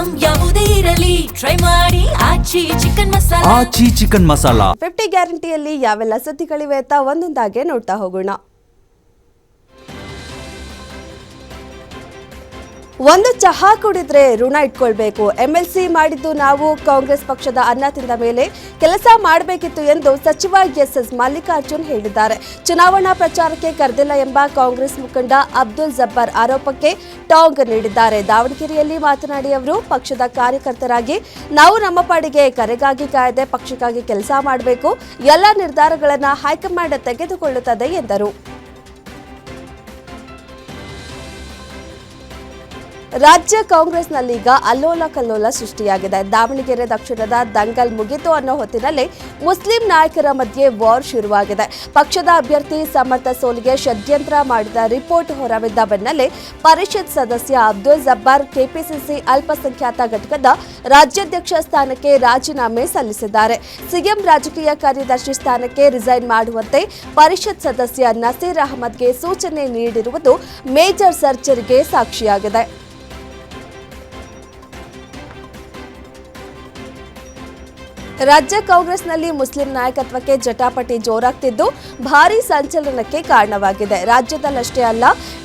Item ಯಾವುದೇ ಇರಲಿ try ಮಾಡಿ ಆಚಿ ಚಿಕನ್ ಮಸಾಲಾ 50 ಗ್ಯಾರಂಟಿಯಲ್ಲಿ ಯಾವೆಲ್ಲ ಸುದ್ದಿಗಳಿವೆ ಅಂತ ಒಂದೊಂದಾಗೆ ನೋಡ್ತಾ ಹೋಗೋಣ. ಒಂದು ಚಹಾ ಕುಡಿದ್ರೆ ಋಣ ಇಟ್ಕೊಳ್ಬೇಕು. ಎಂಎಲ್ಸಿ ಮಾಡಿದ್ದು ನಾವು ಕಾಂಗ್ರೆಸ್ ಪಕ್ಷದ ಅನ್ನ ತಿಂದ ಮೇಲೆ ಕೆಲಸ ಮಾಡಬೇಕಿತ್ತು ಎಂದು ಸಚಿವ ಎಸ್ಎಸ್ ಮಲ್ಲಿಕಾರ್ಜುನ್ ಹೇಳಿದ್ದಾರೆ. ಚುನಾವಣಾ ಪ್ರಚಾರಕ್ಕೆ ಕರೆದಿಲ್ಲ ಎಂಬ ಕಾಂಗ್ರೆಸ್ ಮುಖಂಡ ಅಬ್ದುಲ್ ಜಬ್ಬಾರ್ ಆರೋಪಕ್ಕೆ ಟಾಂಗ್ ನೀಡಿದ್ದಾರೆ. ದಾವಣಗೆರೆಯಲ್ಲಿ ಮಾತನಾಡಿ ಅವರು, ಪಕ್ಷದ ಕಾರ್ಯಕರ್ತರಾಗಿ ನಾವು ನಮ್ಮ ಪಾಡಿಗೆ ಕರೆಗಾಗಿ ಕಾಯದೆ ಪಕ್ಷಕ್ಕಾಗಿ ಕೆಲಸ ಮಾಡಬೇಕು. ಎಲ್ಲ ನಿರ್ಧಾರಗಳನ್ನು ಹೈಕಮಾಂಡ್ ತೆಗೆದುಕೊಳ್ಳುತ್ತದೆ ಎಂದರು. ರಾಜ್ಯ ಕಾಂಗ್ರೆಸ್ನಲ್ಲೀಗ ಅಲ್ಲೋಲ ಕಲ್ಲೋಲ ಸೃಷ್ಟಿಯಾಗಿದೆ. ದಾವಣಗೆರೆ ದಕ್ಷಿಣದ ದಂಗಲ್ ಮುಗಿತು ಅನ್ನೋ ಹೊತ್ತಿನಲ್ಲಿ ಮುಸ್ಲಿಂ ನಾಯಕರ ಮಧ್ಯೆ ವಾರ್ ಶುರುವಾಗಿದೆ. ಪಕ್ಷದ ಅಭ್ಯರ್ಥಿ ಸಮರ್ಥ ಸೋಲಿಗೆ ಷಡ್ಯಂತ್ರ ಮಾಡಿದ ರಿಪೋರ್ಟ್ ಹೊರಬಿದ್ದ ಬೆನ್ನಲ್ಲೇ ಪರಿಷತ್ ಸದಸ್ಯ ಅಬ್ದುಲ್ ಜಬ್ಬಾರ್ ಕೆಪಿಸಿಸಿ ಅಲ್ಪಸಂಖ್ಯಾತ ಘಟಕದ ರಾಜ್ಯಾಧ್ಯಕ್ಷ ಸ್ಥಾನಕ್ಕೆ ರಾಜೀನಾಮೆ ಸಲ್ಲಿಸಿದ್ದಾರೆ. ಸಿಎಂ ರಾಜಕೀಯ ಕಾರ್ಯದರ್ಶಿ ಸ್ಥಾನಕ್ಕೆ ರಿಸೈನ್ ಮಾಡುವಂತೆ ಪರಿಷತ್ ಸದಸ್ಯ ನಸೀರ್ ಅಹಮದ್ಗೆ ಸೂಚನೆ ನೀಡಿರುವುದು ಮೇಜರ್ ಸರ್ಜರಿಗೆ ಸಾಕ್ಷಿಯಾಗಿದೆ. ರಾಜ್ಯ ಕಾಂಗ್ರೆಸ್ನಲ್ಲಿ ಮುಸ್ಲಿಂ ನಾಯಕತ್ವಕ್ಕೆ ಜಟಾಪಟಿ ಜೋರಾಗ್ತಿದ್ದು ಭಾರೀ ಸಂಚಲನಕ್ಕೆ ಕಾರಣವಾಗಿದೆ. ರಾಜ್ಯದಲ್ಲಷ್ಟೇ ಅಲ್ಲ,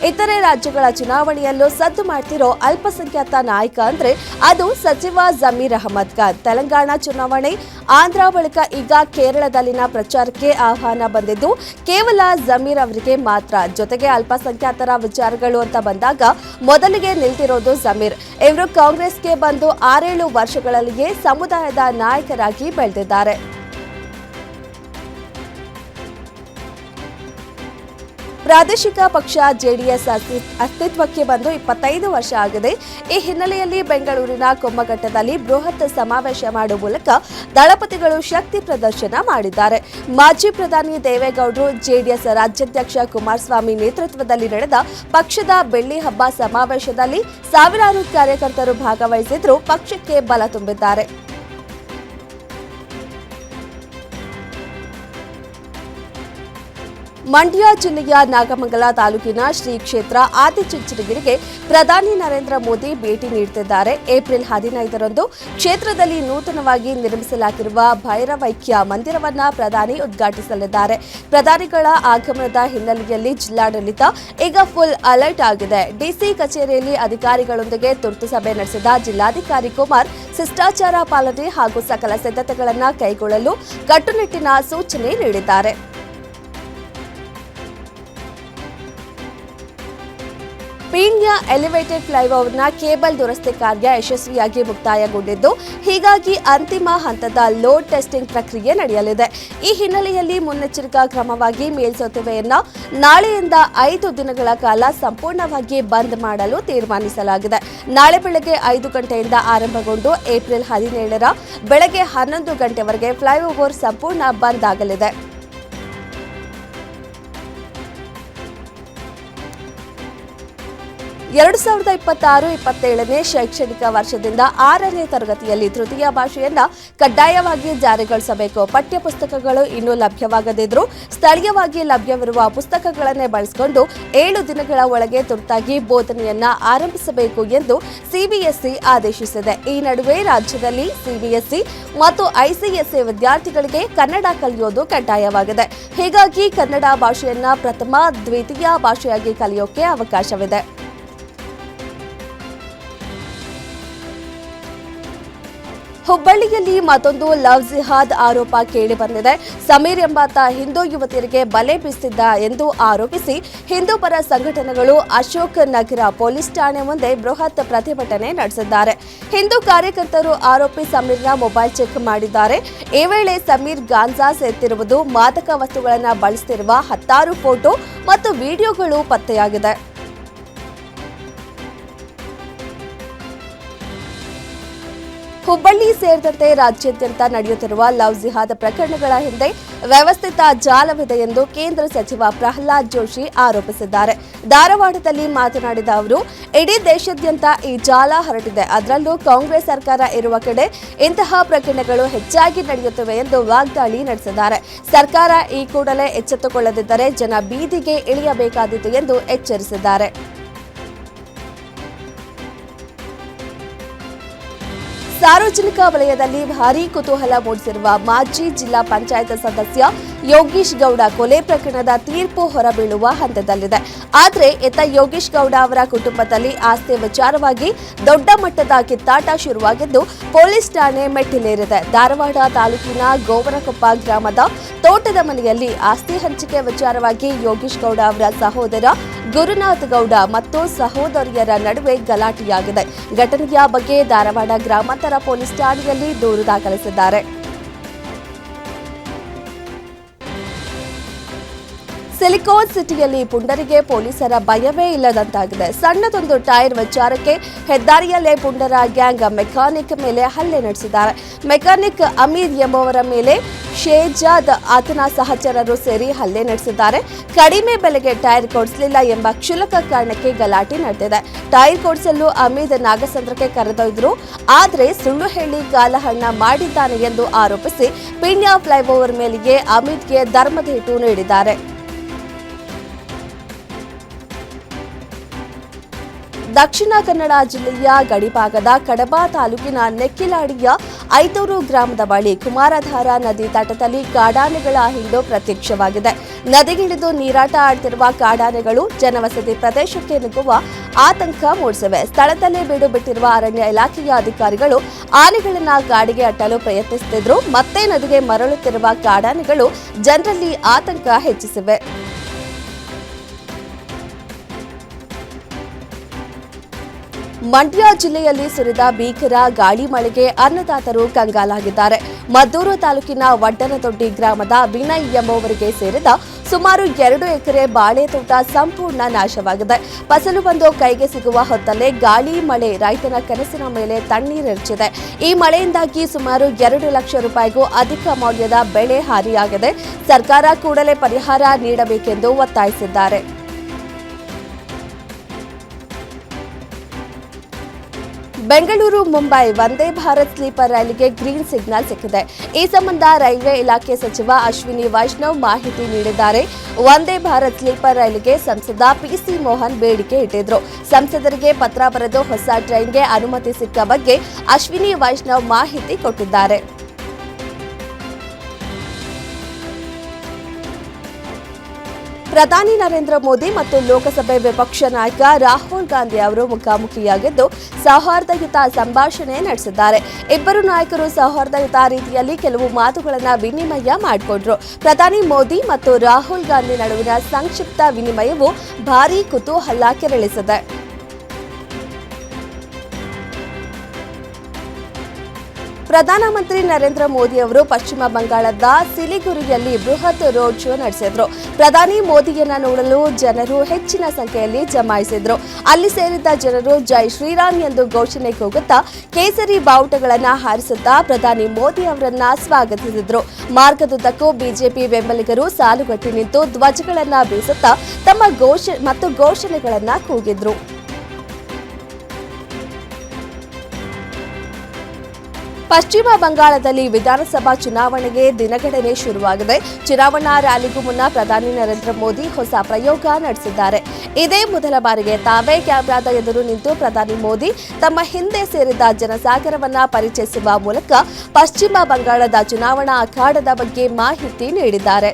ಇತರೆ ರಾಜ್ಯಗಳ ಚುನಾವಣೆಯಲ್ಲೂ ಸದ್ದು ಮಾಡ್ತಿರೋ ಅಲ್ಪಸಂಖ್ಯಾತ ನಾಯಕ ಅಂದ್ರೆ ಅದು ಸಚಿವ ಜಮೀರ್ ಅಹಮದ್ ಖಾನ್. ತೆಲಂಗಾಣ ಚುನಾವಣೆ, ಆಂಧ್ರ ಬಳಿಕ ಈಗ ಕೇರಳದಲ್ಲಿನ ಪ್ರಚಾರಕ್ಕೆ ಆಹ್ವಾನ ಬಂದಿದ್ದು ಕೇವಲ ಜಮೀರ್ ಅವರಿಗೆ ಮಾತ್ರ. ಜೊತೆಗೆ ಅಲ್ಪಸಂಖ್ಯಾತರ ವಿಚಾರಗಳು ಅಂತ ಬಂದಾಗ ಮೊದಲಿಗೆ ನಿಲ್ತಿರೋದು ಜಮೀರ್. ಇವರು ಕಾಂಗ್ರೆಸ್ಗೆ ಬಂದು 6-7 ವರ್ಷಗಳಲ್ಲಿಯೇ ಸಮುದಾಯದ ನಾಯಕರಾಗಿ ಬೆಳೆದಿದ್ದಾರೆ. ಪ್ರಾದೇಶಿಕ ಪಕ್ಷ ಜೆಡಿಎಸ್ ಅಸ್ತಿತ್ವಕ್ಕೆ ಬಂದು 25 ವರ್ಷ ಆಗಿದೆ. ಈ ಹಿನ್ನೆಲೆಯಲ್ಲಿ ಬೆಂಗಳೂರಿನ ಕೊಮ್ಮಘಟ್ಟದಲ್ಲಿ ಬೃಹತ್ ಸಮಾವೇಶ ಮಾಡುವ ಮೂಲಕ ದಳಪತಿಗಳು ಶಕ್ತಿ ಪ್ರದರ್ಶನ ಮಾಡಿದ್ದಾರೆ. ಮಾಜಿ ಪ್ರಧಾನಿ ದೇವೇಗೌಡರು, ಜೆಡಿಎಸ್ ರಾಜ್ಯಾಧ್ಯಕ್ಷ ಕುಮಾರಸ್ವಾಮಿ ನೇತೃತ್ವದಲ್ಲಿ ನಡೆದ ಪಕ್ಷದ ಬೆಳ್ಳಿ ಹಬ್ಬ ಸಮಾವೇಶದಲ್ಲಿ ಸಾವಿರಾರು ಕಾರ್ಯಕರ್ತರು ಭಾಗವಹಿಸಿದ್ರು ಪಕ್ಷಕ್ಕೆ ಬಲ ತುಂಬಿದ್ದಾರೆ. ಮಂಡ್ಯ ಜಿಲ್ಲೆಯ ನಾಗಮಂಗಲ ತಾಲೂಕಿನ ಶ್ರೀ ಕ್ಷೇತ್ರ ಆದಿಚುಂಚನಗಿರಿಗೆ ಪ್ರಧಾನಿ ನರೇಂದ್ರ ಮೋದಿ ಭೇಟಿ ನೀಡುತ್ತಿದ್ದಾರೆ. ಏಪ್ರಿಲ್ 15ರಂದು ಕ್ಷೇತ್ರದಲ್ಲಿ ನೂತನವಾಗಿ ನಿರ್ಮಿಸಲಾಗಿರುವ ಭೈರವೈಕ್ಯ ಮಂದಿರವನ್ನ ಪ್ರಧಾನಿ ಉದ್ಘಾಟಿಸಲಿದ್ದಾರೆ. ಪ್ರಧಾನಿಗಳ ಆಗಮನದ ಹಿನ್ನೆಲೆಯಲ್ಲಿ ಜಿಲ್ಲಾಡಳಿತ ಈಗ ಫುಲ್ ಅಲರ್ಟ್ ಆಗಿದೆ. ಡಿಸಿ ಕಚೇರಿಯಲ್ಲಿ ಅಧಿಕಾರಿಗಳೊಂದಿಗೆ ತುರ್ತು ಸಭೆ ನಡೆಸಿದ ಜಿಲ್ಲಾಧಿಕಾರಿ ಕುಮಾರ್ ಶಿಷ್ಟಾಚಾರ ಪಾಲನೆ ಹಾಗೂ ಸಕಲ ಸಿದ್ಧತೆಗಳನ್ನು ಕೈಗೊಳ್ಳಲು ಕಟ್ಟುನಿಟ್ಟಿನ ಸೂಚನೆ ನೀಡಿದ್ದಾರೆ. ಪೀಣ್ಯ ಎಲಿವೇಟೆಡ್ ಫ್ಲೈಓವರ್ನ ಕೇಬಲ್ ದುರಸ್ತಿ ಕಾರ್ಯ ಯಶಸ್ವಿಯಾಗಿ ಮುಕ್ತಾಯಗೊಂಡಿದ್ದು, ಹೀಗಾಗಿ ಅಂತಿಮ ಹಂತದ ಲೋಡ್ ಟೆಸ್ಟಿಂಗ್ ಪ್ರಕ್ರಿಯೆ ನಡೆಯಲಿದೆ. ಈ ಹಿನ್ನೆಲೆಯಲ್ಲಿ ಮುನ್ನೆಚ್ಚರಿಕಾ ಕ್ರಮವಾಗಿ ಮೇಲ್ಸೇತುವೆಯನ್ನ ನಾಳೆಯಿಂದ 5 ದಿನಗಳ ಕಾಲ ಸಂಪೂರ್ಣವಾಗಿ ಬಂದ್ ಮಾಡಲು ತೀರ್ಮಾನಿಸಲಾಗಿದೆ. ನಾಳೆ ಬೆಳಗ್ಗೆ 5 ಗಂಟೆಯಿಂದ ಆರಂಭಗೊಂಡು ಏಪ್ರಿಲ್ 17ರ ಬೆಳಗ್ಗೆ 11 ಗಂಟೆವರೆಗೆ ಫ್ಲೈಓವರ್ ಸಂಪೂರ್ಣ ಬಂದ್ ಆಗಲಿದೆ. 2026-27ನೇ ಶೈಕ್ಷಣಿಕ ವರ್ಷದಿಂದ 6ನೇ ತರಗತಿಯಲ್ಲಿ ತೃತೀಯ ಭಾಷೆಯನ್ನ ಕಡ್ಡಾಯವಾಗಿ ಜಾರಿಗೊಳಿಸಬೇಕು. ಪಠ್ಯಪುಸ್ತಕಗಳು ಇನ್ನೂ ಲಭ್ಯವಾಗದಿದ್ದರೂ ಸ್ಥಳೀಯವಾಗಿ ಲಭ್ಯವಿರುವ ಪುಸ್ತಕಗಳನ್ನೇ ಬಳಸಿಕೊಂಡು 7 ದಿನಗಳ ಒಳಗೆ ತುರ್ತಾಗಿ ಬೋಧನೆಯನ್ನ ಆರಂಭಿಸಬೇಕು ಎಂದು ಸಿಬಿಎಸ್ಇ ಆದೇಶಿಸಿದೆ. ಈ ನಡುವೆ ರಾಜ್ಯದಲ್ಲಿ ಸಿಬಿಎಸ್ಇ ಮತ್ತು ಐಸಿಎಸ್ಇ ವಿದ್ಯಾರ್ಥಿಗಳಿಗೆ ಕನ್ನಡ ಕಲಿಯೋದು ಕಡ್ಡಾಯವಾಗಿದೆ. ಹೀಗಾಗಿ ಕನ್ನಡ ಭಾಷೆಯನ್ನ ಪ್ರಥಮ, ದ್ವಿತೀಯ ಭಾಷೆಯಾಗಿ ಕಲಿಯೋಕೆ ಅವಕಾಶವಿದೆ. ಹುಬ್ಬಳ್ಳಿಯಲ್ಲಿ ಮತ್ತೊಂದು ಲವ್ ಜಿಹಾದ್ ಆರೋಪ ಕೇಳಿಬಂದಿದೆ. ಸಮೀರ್ ಎಂಬಾತ ಹಿಂದೂ ಯುವತಿಯರಿಗೆ ಬಲೆ ಬೀಸಿದ್ದ ಎಂದು ಆರೋಪಿಸಿ ಹಿಂದೂ ಪರ ಸಂಘಟನೆಗಳು ಅಶೋಕ್ ನಗರ ಪೊಲೀಸ್ ಠಾಣೆ ಮುಂದೆ ಬೃಹತ್ ಪ್ರತಿಭಟನೆ ನಡೆಸಿದ್ದಾರೆ. ಹಿಂದೂ ಕಾರ್ಯಕರ್ತರು ಆರೋಪಿ ಸಮೀರ್ನ ಮೊಬೈಲ್ ಚೆಕ್ ಮಾಡಿದ್ದಾರೆ. ಈ ವೇಳೆ ಸಮೀರ್ ಗಾಂಜಾ ಸೇರ್ತಿರುವುದು, ಮಾದಕ ವಸ್ತುಗಳನ್ನು ಬಳಸುತ್ತಿರುವ 10 ಫೋಟೋ ಮತ್ತು ವಿಡಿಯೋಗಳು ಪತ್ತೆಯಾಗಿದೆ. ಹುಬ್ಬಳ್ಳಿ ಸೇರಿದಂತೆ ರಾಜ್ಯಾದ್ಯಂತ ನಡೆಯುತ್ತಿರುವ ಲವ್ ಜಿಹಾದ್ ಪ್ರಕರಣಗಳ ಹಿಂದೆ ವ್ಯವಸ್ಥಿತ ಜಾಲವಿದೆ ಎಂದು ಕೇಂದ್ರ ಸಚಿವ ಪ್ರಹ್ಲಾದ್ ಜೋಶಿ ಆರೋಪಿಸಿದ್ದಾರೆ. ಧಾರವಾಡದಲ್ಲಿ ಮಾತನಾಡಿದ ಅವರು, ಇಡೀ ದೇಶಾದ್ಯಂತ ಈ ಜಾಲ ಹರಡಿದೆ. ಅದರಲ್ಲೂ ಕಾಂಗ್ರೆಸ್ ಸರ್ಕಾರ ಇರುವ ಕಡೆ ಇಂತಹ ಪ್ರಕರಣಗಳು ಹೆಚ್ಚಾಗಿ ನಡೆಯುತ್ತಿವೆ ಎಂದು ವಾಗ್ದಾಳಿ ನಡೆಸಿದ್ದಾರೆ. ಸರ್ಕಾರ ಈ ಕೂಡಲೇ ಎಚ್ಚೆತ್ತುಕೊಳ್ಳದಿದ್ದರೆ ಜನ ಬೀದಿಗೆ ಇಳಿಯಬೇಕಾದೀತು ಎಂದು ಎಚ್ಚರಿಸಿದ್ದಾರೆ. ಸಾರ್ವಜನಿಕ ವಲಯದಲ್ಲಿ ಭಾರೀ ಕುತೂಹಲ ಮೂಡಿಸಿರುವ ಮಾಜಿ ಜಿಲ್ಲಾ ಪಂಚಾಯತ್ ಸದಸ್ಯ ಯೋಗೀಶ್ ಗೌಡ ಕೊಲೆ ಪ್ರಕರಣದ ತೀರ್ಪು ಹೊರಬೀಳುವ ಹಂತದಲ್ಲಿದೆ. ಆದರೆ ಇತ್ತ ಯೋಗೀಶ್ ಗೌಡ ಅವರ ಕುಟುಂಬದಲ್ಲಿ ಆಸ್ತಿ ವಿಚಾರವಾಗಿ ದೊಡ್ಡ ಮಟ್ಟದ ಕಿತ್ತಾಟ ಶುರುವಾಗಿದ್ದು ಪೊಲೀಸ್ ಠಾಣೆ ಮೆಟ್ಟಿಲೇರಿದೆ. ಧಾರವಾಡ ತಾಲೂಕಿನ ಗೋವನಕೊಪ್ಪ ಗ್ರಾಮದ ತೋಟದ ಮನೆಯಲ್ಲಿ ಆಸ್ತಿ ಹಂಚಿಕೆ ವಿಚಾರವಾಗಿ ಯೋಗೀಶ್ ಗೌಡ ಅವರ ಸಹೋದರ ಗುರುನಾಥ್ ಗೌಡ ಮತ್ತು ಸಹೋದರಿಯರ ನಡುವೆ ಗಲಾಟೆಯಾಗಿದೆ. ಘಟನೆಯ ಬಗ್ಗೆ ಧಾರವಾಡ ಗ್ರಾಮಾಂತರ ಪೊಲೀಸ್ ಠಾಣೆಯಲ್ಲಿ ದೂರು ದಾಖಲಿಸಿದ್ದಾರೆ. ಸಿಲಿಕಾನ್ ಸಿಟಿಯಲ್ಲಿ ಪುಂಡರಿಗೆ ಪೊಲೀಸರ ಭಯವೇ ಇಲ್ಲದಂತಾಗಿದೆ. ಸಣ್ಣದೊಂದು ಟೈರ್ ವಿಚಾರಕ್ಕೆ ಹೆದ್ದಾರಿಯಲ್ಲೇ ಪುಂಡರ ಗ್ಯಾಂಗ್ ಮೆಕ್ಯಾನಿಕ್ ಮೇಲೆ ಹಲ್ಲೆ ನಡೆಸಿದ್ದಾರೆ. ಮೆಕ್ಯಾನಿಕ್ ಅಮೀರ್ ಎಂಬುವರ ಮೇಲೆ ಶೇಜಾದ್ ಆತನ ಸಹಚರರು ಸೇರಿ ಹಲ್ಲೆ ನಡೆಸಿದ್ದಾರೆ. ಕಡಿಮೆ ಬೆಲೆಗೆ ಟೈರ್ ಕೊಡಿಸಲಿಲ್ಲ ಎಂಬ ಕ್ಷುಲ್ಲಕ ಕಾರಣಕ್ಕೆ ಗಲಾಟೆ ನಡೆದಿದೆ. ಟೈರ್ ಕೊಡಿಸಲು ಅಮೀದ್ ನಾಗಸಂದ್ರಕ್ಕೆ ಕರೆದೊಯ್ದರು. ಆದರೆ ಸುಳ್ಳು ಹೇಳಿ ಕಾಲಹರಣ ಮಾಡಿದ್ದಾನೆ ಎಂದು ಆರೋಪಿಸಿ ಪಿಣ್ಯ ಫ್ಲೈಓವರ್ ಮೇಲೆಯೇ ಅಮೀದ್ಗೆ ಧರ್ಮದೇಟು ನೀಡಿದ್ದಾರೆ. ದಕ್ಷಿಣ ಕನ್ನಡ ಜಿಲ್ಲೆಯ ಗಡಿಭಾಗದ ಕಡಬ ತಾಲೂಕಿನ ನೆಕ್ಕಿಲಾಡಿಯ ಐತೂರು ಗ್ರಾಮದ ಬಳಿ ಕುಮಾರಧಾರಾ ನದಿ ತಟದಲ್ಲಿ ಕಾಡಾನೆಗಳ ಹಿಂಡು ಪ್ರತ್ಯಕ್ಷವಾಗಿದೆ. ನದಿಗಿಳಿದು ನೀರಾಟ ಆಡುತ್ತಿರುವ ಕಾಡಾನೆಗಳು ಜನವಸತಿ ಪ್ರದೇಶಕ್ಕೆ ನುಗ್ಗುವ ಆತಂಕ ಮೂಡಿಸಿವೆ. ಸ್ಥಳದಲ್ಲೇ ಬೀಡು ಬಿಟ್ಟಿರುವ ಅರಣ್ಯ ಇಲಾಖೆಯ ಅಧಿಕಾರಿಗಳು ಆನೆಗಳನ್ನ ಕಾಡಿಗೆ ಅಟ್ಟಲು ಪ್ರಯತ್ನಿಸುತ್ತಿದ್ರು. ಮತ್ತೆ ನದಿಗೆ ಮರಳುತ್ತಿರುವ ಕಾಡಾನೆಗಳು ಜನರಲ್ಲಿ ಆತಂಕ ಹೆಚ್ಚಿಸಿವೆ. ಮಂಡ್ಯ ಜಿಲ್ಲೆಯಲ್ಲಿ ಸುರಿದ ಭೀಕರ ಗಾಳಿ ಮಳೆಗೆ ಅನ್ನದಾತರು ಕಂಗಾಲಾಗಿದ್ದಾರೆ. ಮದ್ದೂರು ತಾಲೂಕಿನ ವಡ್ಡನದೊಡ್ಡಿ ಗ್ರಾಮದ ವಿನಯ್ ಎಂಬುವರಿಗೆ ಸೇರಿದ ಸುಮಾರು 2 ಎಕರೆ ಬಾಳೆ ತೋಟ ಸಂಪೂರ್ಣ ನಾಶವಾಗಿದೆ. ಫಸಲು ಬಂದು ಕೈಗೆ ಸಿಗುವ ಹೊತ್ತಲ್ಲೇ ಗಾಳಿ ಮಳೆ ರೈತನ ಕನಸಿನ ಮೇಲೆ ತಣ್ಣೀರೆರಚಿದೆ. ಈ ಮಳೆಯಿಂದಾಗಿ ಸುಮಾರು 2 ಲಕ್ಷ ರೂಪಾಯಿಗೂ ಅಧಿಕ ಮೌಲ್ಯದ ಬೆಳೆ ಹಾನಿಯಾಗಿದೆ. ಸರ್ಕಾರ ಕೂಡಲೇ ಪರಿಹಾರ ನೀಡಬೇಕೆಂದು ಒತ್ತಾಯಿಸಿದ್ದಾರೆ. ಬೆಂಗಳೂರು ಮುಂಬೈ ವಂದೇ ಭಾರತ್ ಸ್ಲೀಪರ್ ರೈಲಿಗೆ ಗ್ರೀನ್ ಸಿಗ್ನಲ್ ಸಿಕ್ಕಿದೆ. ಈ ಸಂಬಂಧ ರೈಲ್ವೆ ಇಲಾಖೆ ಸಚಿವ ಅಶ್ವಿನಿ ವೈಷ್ಣವ್ ಮಾಹಿತಿ ನೀಡಿದ್ದಾರೆ. ವಂದೇ ಭಾರತ್ ಸ್ಲೀಪರ್ ರೈಲಿಗೆ ಸಂಸದ ಪಿಸಿ ಮೋಹನ್ ಬೇಡಿಕೆ ಇಟ್ಟಿದ್ರು. ಸಂಸದರಿಗೆ ಪತ್ರ ಬರೆದು ಹೊಸ ಟ್ರೈನ್ಗೆ ಅನುಮತಿ ಸಿಕ್ಕ ಬಗ್ಗೆ ಅಶ್ವಿನಿ ವೈಷ್ಣವ್ ಮಾಹಿತಿ ಕೊಟ್ಟಿದ್ದಾರೆ. ಪ್ರಧಾನಿ ನರೇಂದ್ರ ಮೋದಿ ಮತ್ತು ಲೋಕಸಭೆ ವಿಪಕ್ಷ ನಾಯಕ ರಾಹುಲ್ ಗಾಂಧಿ ಅವರು ಮುಖಾಮುಖಿಯಾಗಿದ್ದು ಸೌಹಾರ್ದಯುತ ಸಂಭಾಷಣೆ ನಡೆಸಿದ್ದಾರೆ. ಇಬ್ಬರು ನಾಯಕರು ಸೌಹಾರ್ದಯುತ ರೀತಿಯಲ್ಲಿ ಕೆಲವು ಮಾತುಗಳನ್ನು ವಿನಿಮಯ ಮಾಡಿಕೊಂಡ್ರು. ಪ್ರಧಾನಿ ಮೋದಿ ಮತ್ತು ರಾಹುಲ್ ಗಾಂಧಿ ನಡುವಿನ ಸಂಕ್ಷಿಪ್ತ ವಿನಿಮಯವು ಭಾರೀ ಕುತೂಹಲ ಕೆರಳಿಸಿದೆ. ಪ್ರಧಾನಮಂತ್ರಿ ನರೇಂದ್ರ ಮೋದಿ ಅವರು ಪಶ್ಚಿಮ ಬಂಗಾಳದ ಸಿಲಿಗುರಿಯಲ್ಲಿ ಬೃಹತ್ ರೋಡ್ ಶೋ ನಡೆಸಿದ್ರು. ಪ್ರಧಾನಿ ಮೋದಿಯನ್ನ ನೋಡಲು ಜನರು ಹೆಚ್ಚಿನ ಸಂಖ್ಯೆಯಲ್ಲಿ ಜಮಾಯಿಸಿದ್ರು. ಅಲ್ಲಿ ಸೇರಿದ್ದ ಜನರು ಜೈ ಶ್ರೀರಾಮ್ ಎಂದು ಘೋಷಣೆ ಕೂಗುತ್ತಾ ಕೇಸರಿ ಬಾವುಟಗಳನ್ನು ಹಾರಿಸುತ್ತಾ ಪ್ರಧಾನಿ ಮೋದಿ ಅವರನ್ನ ಸ್ವಾಗತಿಸಿದ್ರು. ಮಾರ್ಗದುದ್ದಕ್ಕೂ ಬಿಜೆಪಿ ಬೆಂಬಲಿಗರು ಸಾಲುಗಟ್ಟಿ ನಿಂತು ಧ್ವಜಗಳನ್ನು ಬೀಸುತ್ತಾ ತಮ್ಮ ಘೋಷಣೆಗಳನ್ನು ಕೂಗಿದ್ರು. ಪಶ್ಚಿಮ ಬಂಗಾಳದಲ್ಲಿ ವಿಧಾನಸಭಾ ಚುನಾವಣೆಗೆ ದಿನಗಣನೆ ಶುರುವಾಗಿದೆ. ಚುನಾವಣಾ ರ್ಯಾಲಿಗೂ ಮುನ್ನ ಪ್ರಧಾನಿ ನರೇಂದ್ರ ಮೋದಿ ಹೊಸ ಪ್ರಯೋಗ ನಡೆಸಿದ್ದಾರೆ. ಇದೇ ಮೊದಲ ಬಾರಿಗೆ ತಾವೇ ಕ್ಯಾಮೆರಾದ ಎದುರು ನಿಂತು ಪ್ರಧಾನಿ ಮೋದಿ ತಮ್ಮ ಹಿಂದೆ ಸೇರಿದ ಜನಸಾಗರವನ್ನ ಪರಿಚಯಿಸುವ ಮೂಲಕ ಪಶ್ಚಿಮ ಬಂಗಾಳದ ಚುನಾವಣಾ ಅಖಾಡದ ಬಗ್ಗೆ ಮಾಹಿತಿ ನೀಡಿದ್ದಾರೆ.